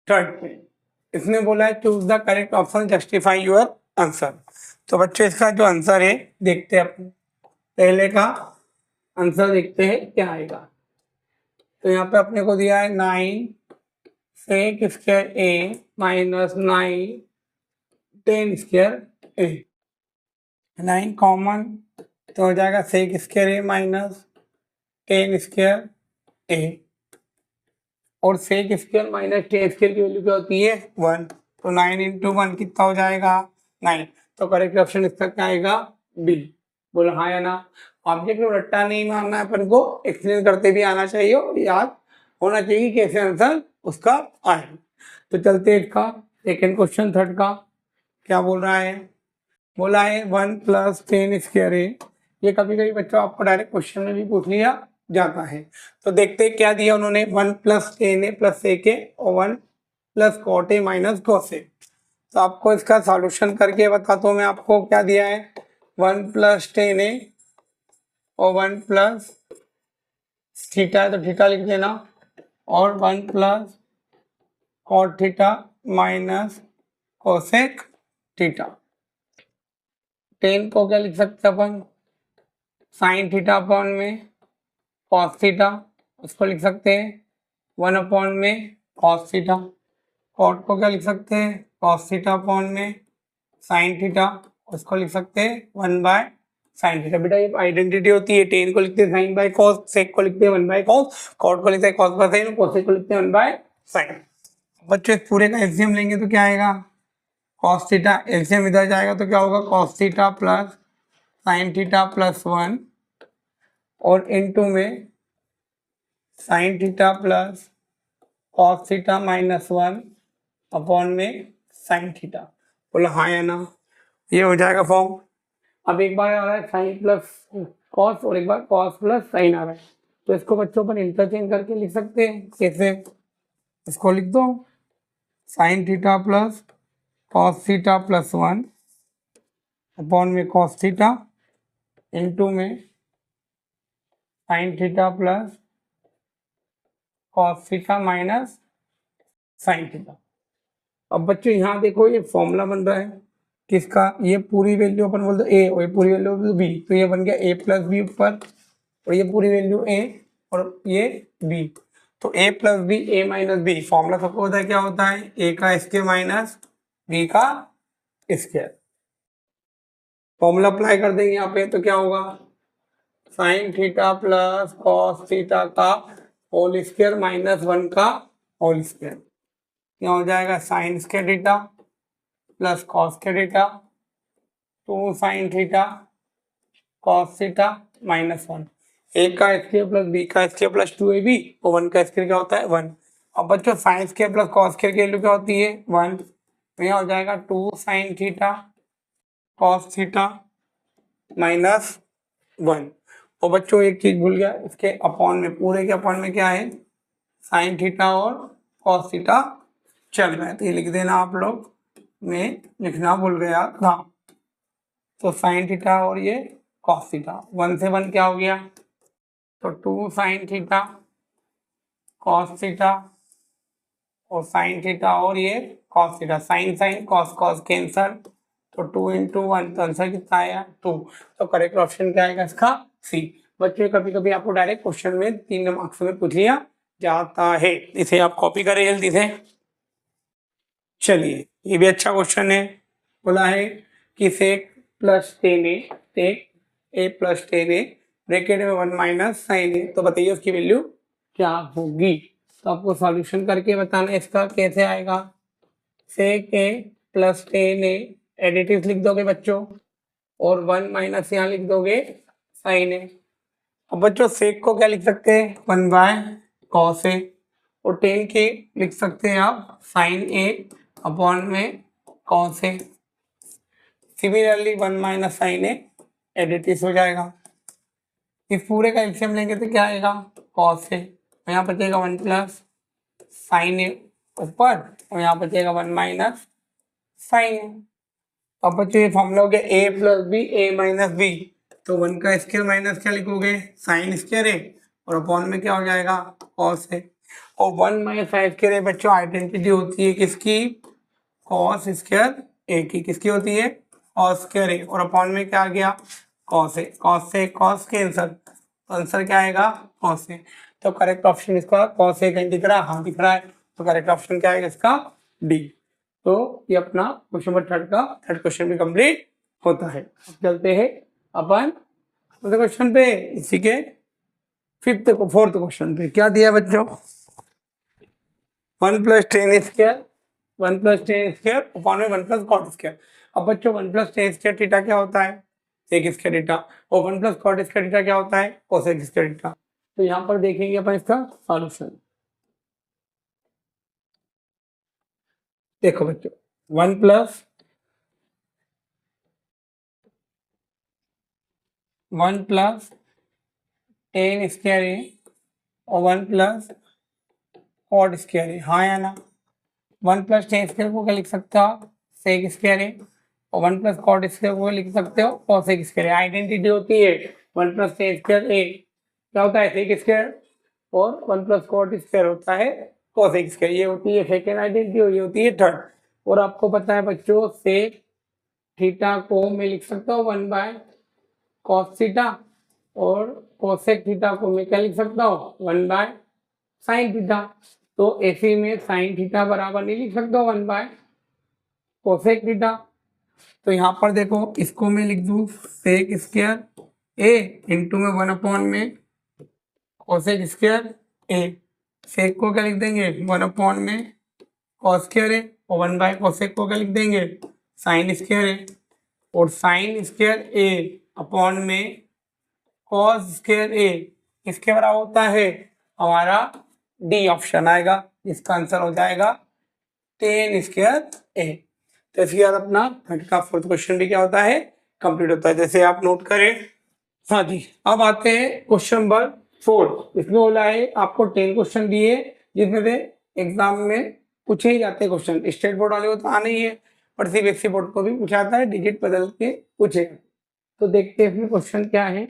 Third पे इसने बोला है choose the correct option justify your answer. तो बच्चों इसका जो आंसर है देखते हैं अपन, पहले का आंसर देखते हैं क्या आएगा। तो यहाँ पे अपने को दिया है 9 सेक स्क्वायर ए माइनस 9 10 स्क्वायर ए। 9 कॉमन तो हो जाएगा सेक स्क्वायर ए माइनस 10 स्क्वायर ए, और सेक स्क्वायर माइनस 10 स्क्वायर की वैल्यू क्या होती है 1। तो 9 इंटू 1 कितना हो जाएगा 9। तो करेक्ट ऑप्शन इसका क्या आएगा बी। बोलो हाँ या ना। ऑब्जेक्ट में रट्टा नहीं मारना है, अपन को एक्सप्लेन करते भी आना चाहिए और याद होना चाहिए कैसे आंसर उसका आए। तो चलते हैं इसका सेकेंड क्वेश्चन थर्ड का क्या बोल रहा है। बोला है 1 प्लस 10 स्क्वायर ए। ये कभी कभी बच्चों आपको डायरेक्ट क्वेश्चन में भी पूछ लिया जाता है। तो देखते हैं क्या दिया उन्होंने 1 प्लस 10 ए प्लस ए के और 1 plus cot A minus cos A. तो आपको इसका सॉल्यूशन करके बताता हूँ मैं आपको क्या दिया है 1 प्लस 10 ए और 1 प्लस थीटा है तो थीटा लिख देना, और 1 plus cot theta minus cosec theta. 10 को क्या लिख सकते हैं अपन साइन थीटा अपॉन में कॉस थीटा, उसको लिख सकते हैं 1 अपॉन में कॉस थीटा। कॉट को क्या लिख सकते हैं कॉस थीटा अपॉन में साइन थीटा, उसको लिख सकते हैं 1 बाय साइन थीटा। बेटा ये आइडेंटिटी होती है, 10 को लिखते हैं साइन बाय कॉस, सेक को लिखते हैं 1 बाय कॉस, कॉट को लिखते हैं कॉस बाय साइन, कोसेक को लिखते हैं 1 बाय साइन। बच्चों इस पूरे का एलसीएम लेंगे तो क्या आएगा कॉस थीटा, एलसीएम इधर जाएगा तो क्या होगा cos theta plus sine theta plus 1 और इनटू में sine theta plus cos theta minus 1 upon में साइन थीटा। बोला हाँ या ना। ये हो जाएगा फॉर्म। अब एक बार आ रहा है साइन प्लस कॉस और एक बार कॉस प्लस साइन आ रहा है, तो इसको बच्चों पर इंटरचेंज करके लिख सकते हैं। कैसे, इसको लिख दो sine theta plus cos theta plus 1 upon में कॉस थीटा इंटू में sine theta plus cos theta minus sine theta. अब बच्चों यहाँ देखो ये फॉर्मूला बन रहा है किसका, ये पूरी वैल्यू अपन बोल दो ए और ये पूरी वैल्यू बी, तो ये बन गया ए प्लस बी ऊपर और ये पूरी वैल्यू ए और ये बी। तो ए प्लस बी ए माइनस बी, फॉर्मूला सबको पता है क्या होता है ए का स्क्वायर माइनस बी का स्क्वायर। फॉर्मूला अप्लाई कर देंगे यहाँ पे तो क्या होगा sine theta plus cos theta का होल स्क्वायर माइनस 1 का होल स्क्वायर। क्या हो जाएगा sign square theta plus cos square theta 2 sin theta cos theta minus 1। ए का स्क्वायर प्लस बी का स्क्वायर प्लस 2ab और 1 का स्क्वायर क्या होता है 1। अब बच्चों sine square plus cos square की वैल्यू क्या होती है 1, तो यहाँ हो जाएगा 2 sin theta cos theta minus 1। और बच्चों एक चीज भूल गया, इसके अपॉन में पूरे के अपॉन में क्या है साइन थीटा और कॉस थीटा चल रहा है, तो ये लिख देना आप लोग, मैं लिखना भूल गया था। तो साइन थीटा और ये कॉस थीटा 1 से 1 क्या हो गया, तो 2 साइन थीटा कॉस थीटा और साइन थीटा और ये cos theta, sin sin cos cos cancel, तो 2 इंटू 1, तो आंसर कितना आया 2। तो करेक्ट ऑप्शन क्या आएगा इसका सी। बच्चों कभी कभी आपको डायरेक्ट क्वेश्चन में 3 मार्क्स में पूछ लिया जाता है, इसे आप कॉपी करें जल्दी से। चलिए ये भी अच्छा क्वेश्चन है। बोला है कि सेक प्लस 10 ए प्लस 10 ब्रैकेट में 1 माइनस साइन ए, तो बताइए उसकी वैल्यू क्या होगी। तो आपको सॉल्यूशन करके बताना इसका कैसे आएगा। सेक ए प्लस 10 एडिटिव लिख दोगे बच्चों और 1 माइनस यहाँ लिख दोगे साइन ए। अब बच्चों सेक को क्या लिख सकते हैं 1 बाय कॉस ए और 10 के लिख सकते हैं आप साइन ए अपॉन में कॉस ए। सिमिलरली 1 माइनस साइन ए एडिटिव हो जाएगा। इस पूरे का एलसीएम लेंगे तो क्या आएगा कॉस ए, तो यहाँ बचेगा 1 प्लस साइन ए ऊपर और यहाँ बचेगा 1 माइनस साइन ए। अब बच्चों ये फॉर्मूला हो गया ए प्लस बी ए माइनस बी, तो 1 का स्क्वायर माइनस क्या लिखोगे साइन स्क्वायर ए और अपॉन में क्या हो जाएगा कॉस ए। और 1/sin² बच्चों आइडेंटिटी होती है किसकी, cos स्क्वायर ए की, किसकी होती है, cos स्क्वायर ए, और अपॉन में क्या आ गया, cos ए, cos से cos कैंसल, तो आंसर क्या आएगा, cos ए। तो करेक्ट ऑप्शन इसका cos ए कहीं दिख रहा है, हाँ दिख रहा है, तो करेक्ट ऑप्शन क्या आएगा इसका, डी। तो ये अपना क्वेश्चन नंबर थर्ड क्वेश्चन भी कंप्लीट होता है। अब चलते हैं अपन क्वेश्चन पे, इसी के फोर्थ क्वेश्चन पे क्या दिया बच्चों, 1+tan² 1+tan² अपॉन में 1+cot²। अब बच्चों 1+tan² थीटा क्या होता है, sec² थीटा, और 1+cot² थीटा क्या होता है, cosec² थीटा। तो यहाँ पर देखेंगे अपन इसका सॉल्यूशन। देखो बच्चों 1+tan² और 1+cot², हाँ या ना। 1+tan² को क्या लिख सकते हो, sec², और 1+cot² को लिख सकते हो cosec²। आइडेंटिटी होती है 1+tan², क्या होता है sec², और 1+cot² होता है cosec²। ये होती है सेकेंड आइडेंटिटी और ये होती है थर्ड। और आपको पता है बच्चों sec थीटा को मैं लिख सकता हूँ 1/cos थीटा, और cosec थीटा को मैं क्या लिख सकता हूँ 1/sin थीटा। तो ऐसे में sin थीटा बराबर नहीं लिख सकता 1/cosec थीटा। तो यहाँ पर देखो इसको मैं लिख दूँ sec² ए इंटू में 1 में cosec² ए। sec को क्या लिख देंगे 1 में cos² ए, और 1/cosec को क्या लिख देंगे sin² ए, और sin² ए अपॉन में cos² ए किसके बराबर होता है, हमारा डी ऑप्शन आएगा, इसका आंसर हो जाएगा tan² ए। तो इसके बाद अपना थर्ड का फोर्थ क्वेश्चन भी क्या होता है, कंप्लीट होता है। जैसे आप नोट करें, हाँ जी। अब आते हैं क्वेश्चन नंबर 4। इसमें बोला है आपको 10 क्वेश्चन दिए, जिसमें से एग्जाम में पूछे ही जाते हैं क्वेश्चन। स्टेट बोर्ड वाले को तो आना ही है, और सीबीएसई बोर्ड को भी पूछा जाता है, डिजिट बदल के पूछेगा। तो देखते हैं इसमें क्वेश्चन क्या है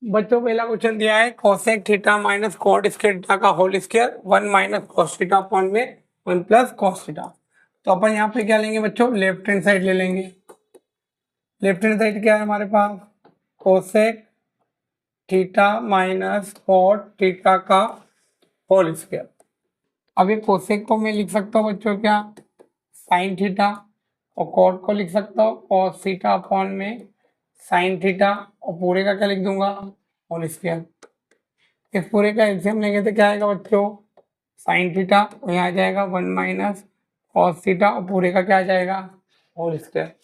बच्चों। पहला क्वेश्चन दिया है cosec theta minus cot² theta का whole square 1 - cos theta upon में 1+cos थीटा। तो अपन यहाँ पे क्या लेंगे बच्चों, लेफ्ट हैंड साइड ले लेंगे। लेफ्ट हैंड साइड क्या है हमारे पास, cosec theta minus cot theta का होल स्क्वायर। अब ये cosec को मैं लिख सकता हूँ बच्चों क्या, sin थीटा, और cot को लिख सकता हूँ cos थीटा अपॉन में sin थीटा, और पूरे का क्या लिख दूंगा होल स्क्वायर। इस पूरे का एलसीएम लेंगे तो क्या आएगा बच्चों, sin थीटा, और यहाँ आ जाएगा 1 - cos थीटा, और पूरे का क्या आ जाएगा होल स्क्वायर।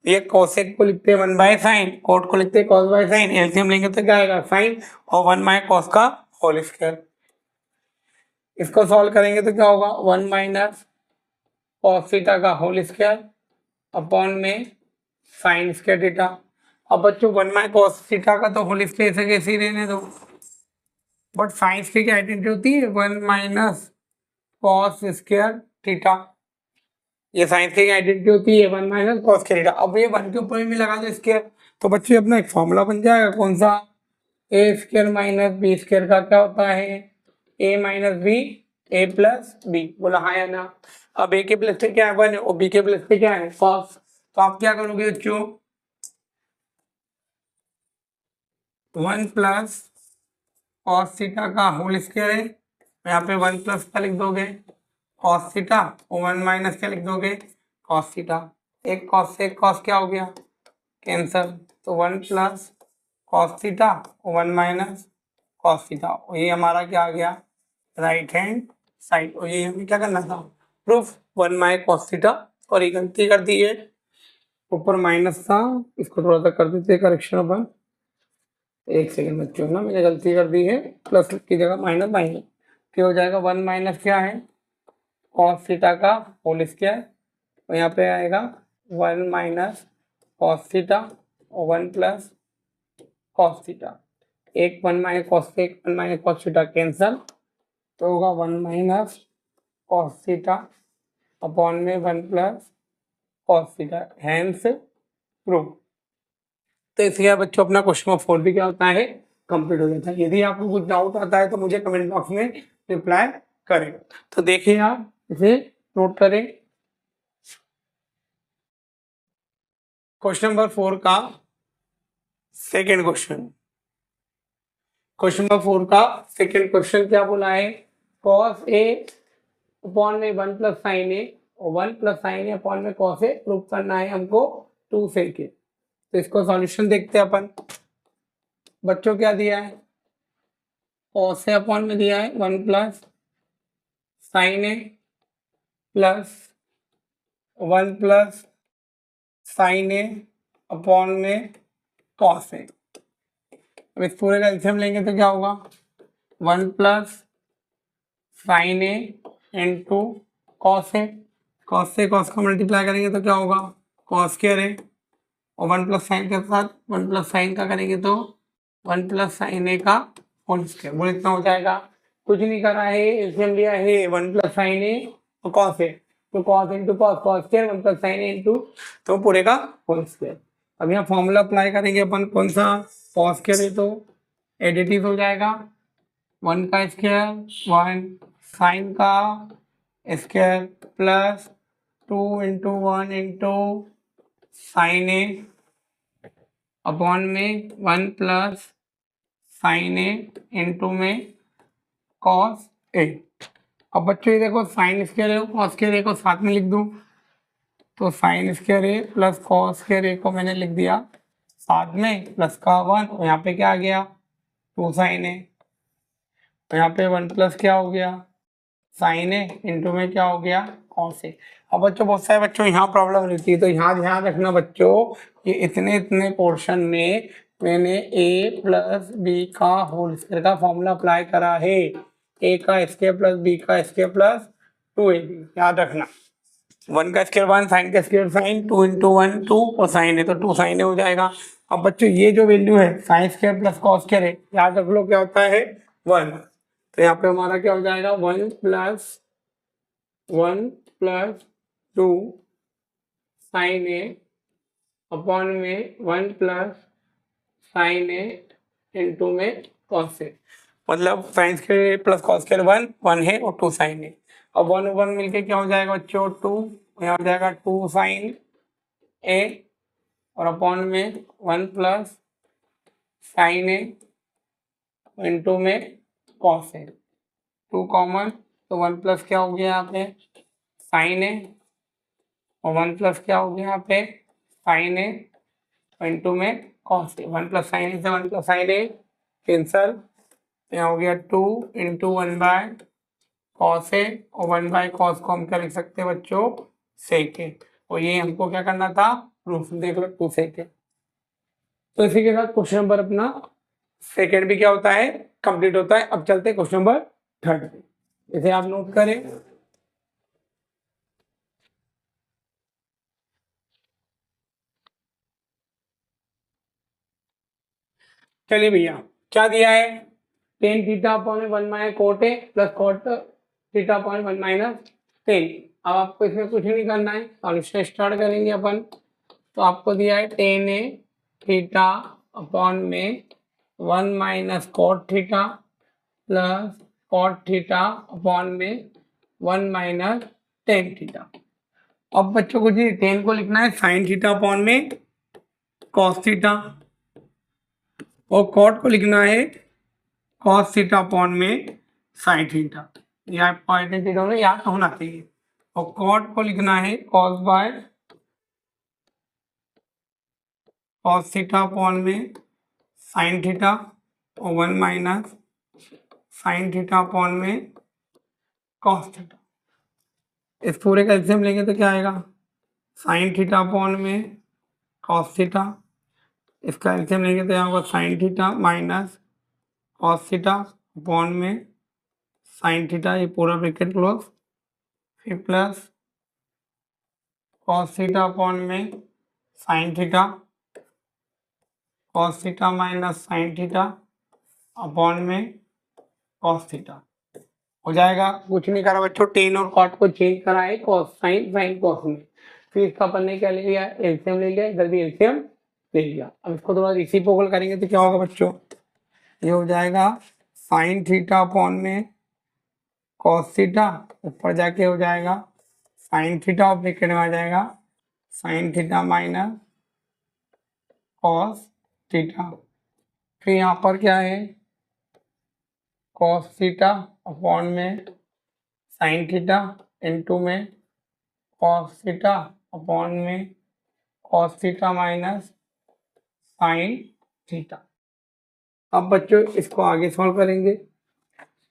ये cosec को लिखते हैं 1/sin, cot को लिखते हैं cos/sin, एलसीएम लेंगे तो क्या आएगा sin और 1/cos का होल स्क्वायर। इसको सॉल्व करेंगे तो क्या होगा 1 - cos थीटा का होल स्क्वायर अपॉन में sin² थीटा। अब बच्चों 1/cos थीटा का तो होल स्क्वायर ऐसे कैसे ही रहने दो, बट साइंस की क्या आइडेंटिटी होती है 1 - cos² थीटा। ये साइंस की आइडेंटिटी होती है 1 - cos थीटा। अब ये 1 के ऊपर में लगा दो स्क्वायर, तो बच्चों अपना एक फॉर्मूला बन जाएगा, कौन सा, a² - b² का क्या होता है a - b a+b। बोला हाँ या ना। अब a के प्लस पे क्या है 1 और b के प्लस पे क्या है cos। तो आप क्या करोगे बच्चों 1+cos थीटा का होल स्क्वायर है, यहाँ पे 1+ का लिख दोगे cos थीटा, और 1 - क्या लिख दोगे cos थीटा। एक cos से एक cos क्या हो गया कैंसल, तो 1+cos थीटा और 1 - cos थीटा, और ये हमारा क्या आ गया राइट हैंड साइड। और ये हमें क्या करना था प्रूफ 1 - cos थीटा, और ये गलती कर दी है, ऊपर माइनस था, इसको थोड़ा सा कर देते हैं करेक्शन अपन। एक सेकंड बच्चों ना, मैंने गलती कर दी है, प्लस की जगह माइनस माइनस, फिर हो जाएगा 1 - क्या है cos थीटा का होल स्क्वायर, और यहाँ पे आएगा 1 - cos थीटा और 1+cos थीटा। एक 1 - cos से एक 1 - cos थीटा कैंसल, तो होगा 1 - cos थीटा अपॉन में 1+cos थीटा, हैंस प्रूफ। तो इसलिए बच्चों अपना क्वेश्चन नंबर 4 भी क्या होता है कंप्लीट हो जाता है। यदि आपको कुछ डाउट आता है तो मुझे कमेंट बॉक्स में रिप्लाई करें। तो देखिए आप इसे नोट करें। क्वेश्चन नंबर 4 का सेकेंड क्वेश्चन, क्वेश्चन नंबर 4 का सेकेंड क्वेश्चन क्या बोला है, cos a अपॉन में 1 प्लस साइन ए और 1 प्लस साइन ए अपॉन में cos a प्रूव करना है हमको 2 से के। तो इसको सॉल्यूशन देखते हैं अपन। बच्चों क्या दिया है, cos a अपॉन में दिया है 1 plus sine A plus 1 plus sine A upon में cos a। अब इस पूरे का एलसीएम लेंगे तो क्या होगा, 1 plus sine A into cos A, cos से कॉस का मल्टीप्लाई करेंगे तो क्या होगा, कॉस स्क्वायर है, और 1 प्लस साइन के साथ 1 प्लस साइन का करेंगे तो 1 प्लस साइन ए का होल स्क्वायर, बोले इतना हो जाएगा। कुछ नहीं करा है, एलसीएम लिया है 1 प्लस साइन ए और कॉस ए, तो cos into cos, cos square 1 plus sine A into तो पूरे का होल स्क्वायर। अब यहाँ फॉर्मूला अप्लाई करेंगे अपन, कौन सा, कॉस स्क्वायर है तो एडिटिव हो जाएगा, 1 का स्क्वायर 1 साइन का square plus 2 into 1 into sine A upon में 1 प्लस साइन ए इंटू में कॉस ए। अब बच्चों ये देखो साइन स्क्वायर है कॉस स्क्वायर ए को साथ में लिख दूं, तो sine square A plus cos square A को मैंने लिख दिया साथ में, प्लस का 1, यहाँ पे क्या आ गया 2 साइन ए, तो यहाँ पे 1 प्लस क्या हो गया साइन ए इंटू में क्या हो गया कॉस ए। अब बच्चों बहुत सारे बच्चों यहाँ प्रॉब्लम रहती है, तो यहाँ ध्यान रखना बच्चों, ये इतने पोर्शन में मैंने a प्लस बी का होल स्क्वायर का फॉर्मूला अप्लाई करा है, a का स्क्वायर प्लस b का स्क्वायर प्लस 2ab, याद रखना। 1 का स्क्वायर 1, साइन का स्क्वायर साइन, 2 इंटू 1 2 और साइन है तो 2 साइन हो जाएगा। अब बच्चों ये जो वैल्यू है sine square plus cos square है, याद रख लो क्या होता है 1, तो यहाँ पे हमारा क्या हो जाएगा 1 प्लस 2 साइन ए अपॉन में 1 प्लस साइन ए इंटू में कॉस ए, मतलब sine square plus cos square 1 है और 2 साइन है। अब 1 1 मिलके क्या हो जाएगा बच्चों 2, यहाँ हो जाएगा 2 साइन ए और अपॉन में 1 प्लस साइन ए इंटू में कॉस ए, 2 कॉमन तो 1 प्लस क्या हो गया यहाँ पे साइन ए और 1 प्लस क्या हो गया यहाँ पे साइन ए इंटू में कॉस ए, 1 प्लस साइन से 1 प्लस साइन ए कैंसल, यहाँ हो गया 2 इंटू 1 बाय कॉस ए और 1 बाय कॉस को हम क्या लिख सकते हैं बच्चों सेक ए, और ये हमको क्या करना था प्रूफ, देख लो 2 सेक ए। तो इसी के साथ क्वेश्चन नंबर अपना सेकेंड भी क्या होता है कंप्लीट होता है। अब चलते हैं क्वेश्चन नंबर 3 पे, इसे आप नोट करें। चलिए भैया क्या दिया है, tan theta upon 1 minus cot A plus cot theta upon 1 minus ten. अब आपको इसमें कुछ नहीं करना है, सॉल्यूशन स्टार्ट करेंगे अपन। तो आपको दिया है टेन ए थीटा अपॉन में 1 minus cot theta plus cot theta upon में 1 माइनस टेन थीटा। अब बच्चों को जी टेन को लिखना है साइन थीटा अपॉन में कॉस थीटा, और कॉट को लिखना है कॉस थीटा अपॉन में साइन थीटा, या पॉइंट दोनों याद होना चाहिए। और कॉट को लिखना है cos by cos theta upon में साइन थीटा और 1 माइनस साइन थीटा अपॉन में कॉस थीटा। इस पूरे का एलसीएम लेंगे तो क्या आएगा साइन थीटा अपॉन में कॉस थीटा, इसका एलसीएम लेंगे तो यहाँ होगा sign theta minus cos theta upon में साइन थीटा, ये पूरा ब्रैकेट क्लोज, फिर प्लस कॉस थीटा अपॉन में sine theta, cos theta minus sign theta upon में कॉस थीटा हो जाएगा। कुछ नहीं करा बच्चों, टेन और कॉट को चेंज करा है कॉस साइन साइन कॉस में, फिर इसका अपन ने क्या ले लिया एलसीएम ले लिया, इधर भी एलसीएम ले लिया। अब इसको थोड़ा रिसिप्रोकल करेंगे तो क्या होगा बच्चों, ये हो जाएगा साइन थीटा अपॉन में कॉस थीटा, ऊपर जाके हो जाएगा साइन थीटा और ब्रैकेट में आ जाएगा sign theta minus cos theta. फिर यहाँ पर क्या है कॉस थीटा अपॉन में साइन थीटा इंटू में कॉस थीटा अपॉन में cos theta minus sine theta. अब बच्चों इसको आगे सॉल्व करेंगे।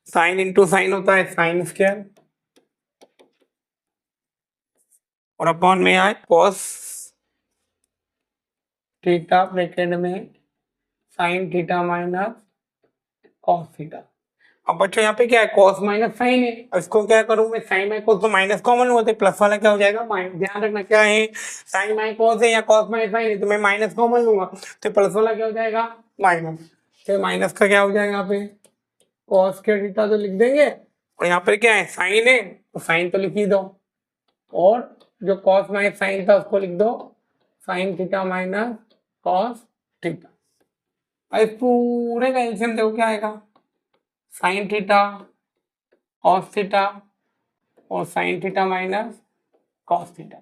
साइन इंटू साइन होता है साइन स्क्वायर और अपॉन में आए कॉस थीटा ब्रैकेट में sine theta minus cos theta. अब बच्चों यहाँ पे क्या है कॉस माइनस साइन है, इसको क्या करूं मैं साइन माइनस कॉस तो माइनस कॉमन होते प्लस वाला क्या हो जाएगा माइनस। ध्यान रखना क्या है साइन माइनस कॉस है या कॉस माइनस साइन है तो मैं माइनस कॉमन लूंगा तो प्लस वाला क्या हो जाएगा माइनस। तो माइनस का क्या हो जाएगा यहाँ पे कॉस के थीटा तो लिख देंगे और यहाँ पे क्या है साइन है तो साइन तो लिख ही दो और जो कॉस माइनस साइन था उसको लिख दो sign theta minus cos theta. अब पूरे का एलसीएम देखो क्या आएगा साइन थीटा कॉस थीटा और sin theta minus cos theta.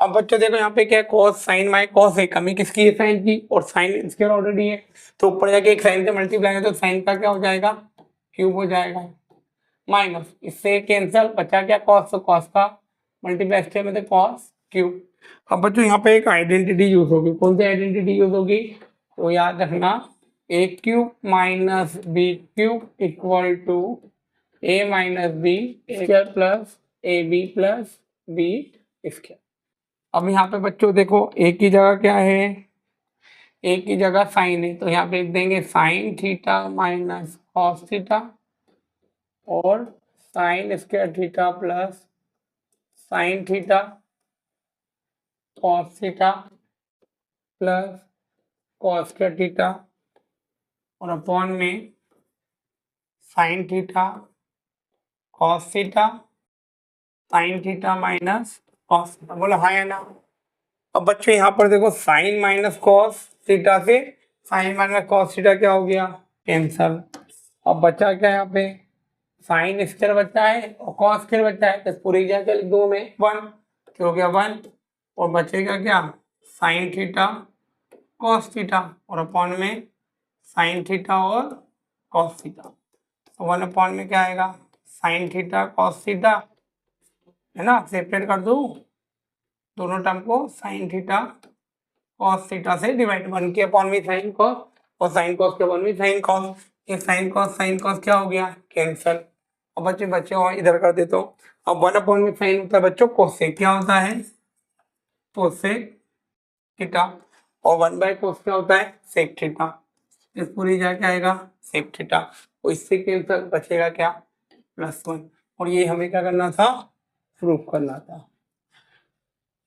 अब बच्चों देखो यहाँ पे क्या है कॉस साइन माइनस कॉस है, कमी किसकी है साइन की और साइन स्क्वायर ऑलरेडी है तो ऊपर जाके एक साइन से मल्टीप्लाई है तो साइन का क्या हो जाएगा क्यूब हो जाएगा माइनस इससे कैंसल बचा क्या कॉस तो कॉस का मल्टीप्लाई स्क्वायर में तो कॉस क्यूब। अब बच्चों यहाँ पे एक आइडेंटिटी यूज होगी, कौन सी आइडेंटिटी यूज होगी तो याद रखना A cube minus B cube equal to A minus B square plus A B plus B square. अब यहाँ पे बच्चों देखो ए की जगह क्या है ए की जगह साइन है तो यहाँ पे लिख देंगे sine theta minus cos theta और sine square theta plus sine theta cos theta plus cos square theta और अपॉन में sine theta cos theta sine theta minus cos theta. बोलो हाँ या ना। अब बच्चों यहाँ पर देखो साइन माइनस कॉस थीटा से साइन माइनस कॉस थीटा क्या हो गया कैंसल। अब बचा क्या यहाँ पे साइन स्क्वायर बचा है और कॉस स्क्वायर बचा है तो पूरी जगह लिख दो में 1 क्या हो गया 1 और बचेगा क्या साइन थीटा कॉस थीटा और अपॉन में साइन थीटा और कॉस थीटा। तो 1 अपॉन में क्या आएगा साइन थीटा कॉस थीटा है ना, सेपरेट कर दूं दोनों टर्म को साइन थीटा कॉस थीटा से डिवाइड 1 के अपॉन में साइन कॉस और साइन कॉस के अपॉन में साइन कॉस। ये साइन कॉस क्या हो गया कैंसल। अब बच्चे बच्चे और इधर कर देता हूँ। अब 1 अपॉन में साइन होता है बच्चों कोसेक क्या होता है कोसेक थीटा और 1 बाय कोस क्या होता है सेक थीटा। इस पूरी जगह क्या आएगा सेक थीटा और इससे कैंसल बचेगा क्या +1 और ये हमें क्या करना था प्रूफ करना था।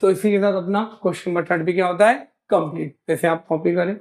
तो इसी के साथ अपना क्वेश्चन नंबर 30 भी क्या होता है कंप्लीट। जैसे आप कॉपी करें